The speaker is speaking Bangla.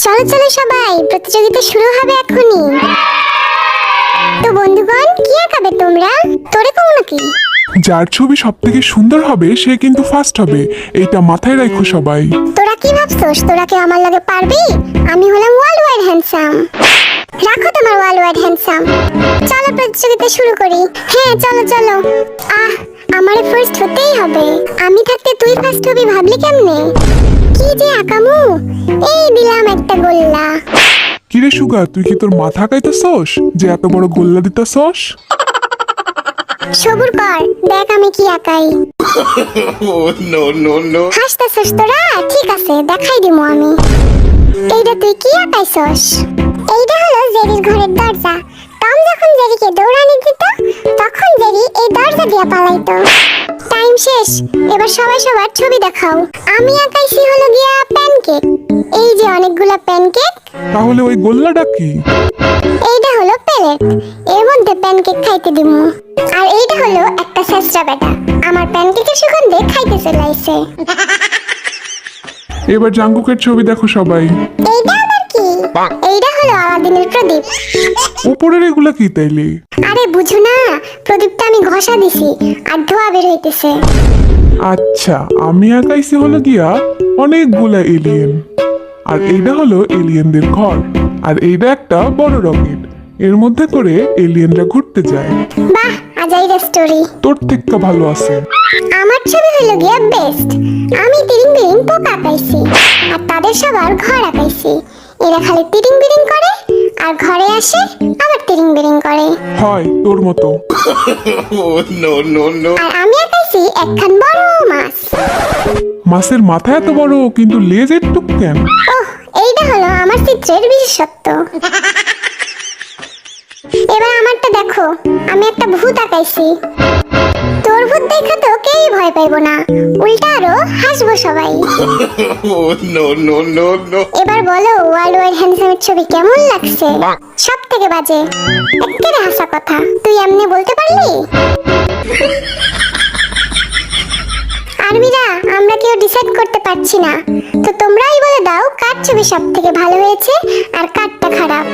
চলো চলো সবাই, প্রতিযোগিতা শুরু হবে এখনই। তো বন্ধুগণ, কি আঁকাবে তোমরা? তোরে কও নাকি? যার ছবি সবথেকে সুন্দর হবে সে কিন্তু ফার্স্ট হবে, এইটা মাথায় রাখো সবাই। তোরা কি ভাবছস তোরা কি আমার লাগে পারবি? আমি হলাম ওয়ার্ল্ড ওয়াইড হ্যান্ডসাম। রাখো তোমার ওয়ার্ল্ড ওয়াইড হ্যান্ডসাম। চলো প্রতিযোগিতা শুরু করি। হ্যাঁ চলো চলো। আমারে ফার্স্ট হতেই হবে। আমি থাকতে তুই ফার্স্ট হবি ভাবলি কেমনে? কি যে আকামু, এই দিলাম একটা গোল্লা। কিরে সুগা, তুই কি তোর মাথা খাইতেছস যে এত বড় গোল্লা দিতেছস? সবুর কর, দেখ আমি কি আঁকাই। হাসতেছস তোরা? ঠিক আছে, দেখাই দিমু আমি। এইটা তুই কি আঁকাইছস? এইটা হলো জেরির ঘরের দরজা। টম যখন জেরিকে দৌড়ানি দিত তখন জেরি এই দরজা দিয়ে পালাইতো। টাইম শেষ, এবার সবাই সবার ছবি দেখাও। আমি আঁকাইছি হলো গিয়া প্যানকেক। এই যে অনেকগুলা প্যানকেক। তাহলে ওই গোল্লাটা কি? এইটা হলো প্লেট, এর মধ্যে প্যানকেক খাইতে দিমু। আর এইটা হলো একটা ছেঁচড়া বেটা, আমার প্যানকেকের সুগন্ধে খাইতে চলে আইছে। এবার জাঙ্গুকের ছবি দেখো সবাই। এইটা আবার কি? এইটা হলো আলাদিনের প্রদীপ। উপরের এগুলা কি তাইলে? আরে বুঝো না, প্রদীপটা আমি ঘষা দিছি আর ধোয়া বের হইতেছে। আচ্ছা, আমি আঁকাইছি হলো গিয়া অনেকগুলা এলিয়েন। আর এইটা হলো এলিয়েনদের ঘর। আর এইটা একটা বড় রকেট, এর মধ্যে করে এলিয়েনরা ঘুরতে যায়। বাহ, আজাইরা স্টোরি। তোর থেকে ভালো আছে। আমার ছবি হলো গিয়া বেস্ট। আমি তিরিং বিরিং পোকা আঁকাইছি আর তাদের সবার ঘর আঁকাইছি। এরা খালি তিরিং বিরিং করে আর ঘরে আসে আবার তিরিং বিরিং করে। হয় তোর মতো। আর আমি আঁকাইছি একখান বড় মাছ। মাছের মাথা এত বড় কিন্তু লেজ একটু কেন? ওহ, এইটা হলো আমার চিত্রের বিশেষত্ব। এবার আমারটা দেখো, আমি একটা ভূত আঁকাইছি। তোর ভূত দেখে তো কেউই ভয় পাইবো না, উল্টা আরো হাসবো সবাই। এবার বলো ওয়ার্ল্ড ওয়াইড হ্যান্ডসামের ছবি কেমন লাগছে? সব থেকে বাজে, একেবারে হাসা কথা। তুই এমনি বলতে পারলি? আর্মিরা, আমরা কেউ ডিসাইড করতে পারছি না, তো তোমরাই বলে দাও কার ছবি সব থেকে ভালো হয়েছে আর কারটা খারাপ।